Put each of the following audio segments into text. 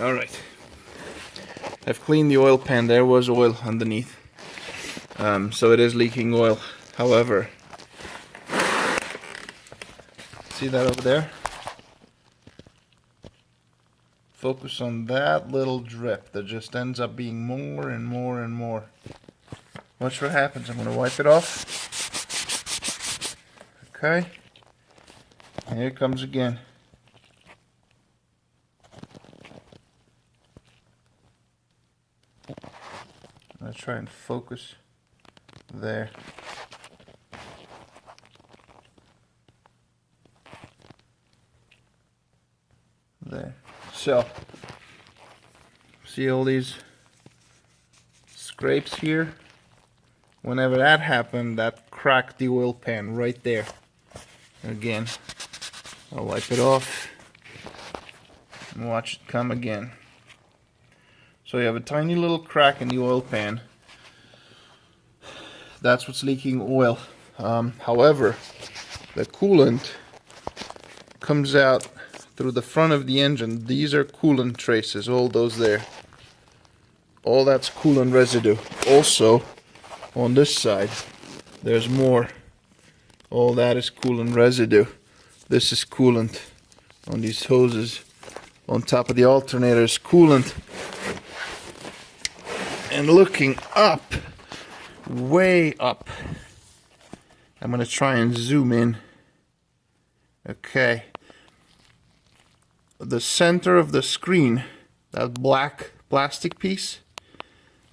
Alright, I've cleaned the oil pan. There was oil underneath, so it is leaking oil. However, see that over there? Focus on that little drip that just ends up being more and more and more. Watch what happens. I'm going to wipe it off. Okay, and here it comes again. Let's try and focus there. There. So, see all these scrapes here? Whenever that happened, that cracked the oil pan right there. Again, I'll wipe it off and watch it come again. So you have a tiny little crack in the oil pan. That's what's leaking oil. However, the coolant comes out through the front of the engine. These are coolant traces, all those there. All that's coolant residue. Also, on this side, there's more. All that is coolant residue. This is coolant on these hoses. On top of the alternator is coolant. And looking up, way up, I'm going to try and zoom in. Okay. The center of the screen, that black plastic piece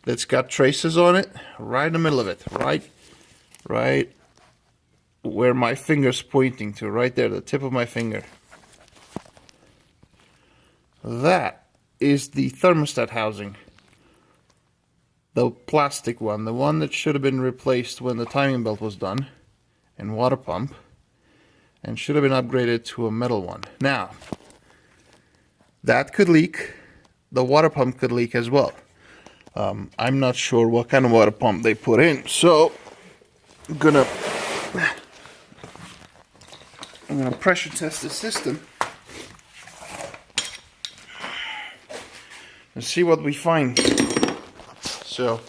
that's got traces on it, right in the middle of it, right where my finger's pointing to, right there, the tip of my finger. That is the thermostat housing. The plastic one, the one that should have been replaced when the timing belt was done, and water pump, and should have been upgraded to a metal one. Now, that could leak. The water pump could leak as well. I'm not sure what kind of water pump they put in, so I'm gonna pressure test the system and see what we find. So,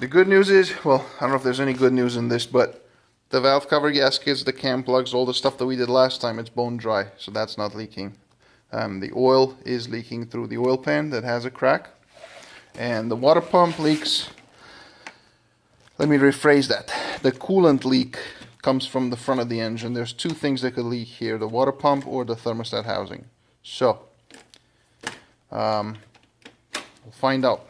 the good news is, well, I don't know if there's any good news in this, but the valve cover gaskets, the cam plugs, all the stuff that we did last time, it's bone dry, so that's not leaking. The oil is leaking through the oil pan that has a crack, and the water pump leaks. Let me rephrase that. The coolant leak comes from the front of the engine. There's two things that could leak here, the water pump or the thermostat housing. So, we'll find out.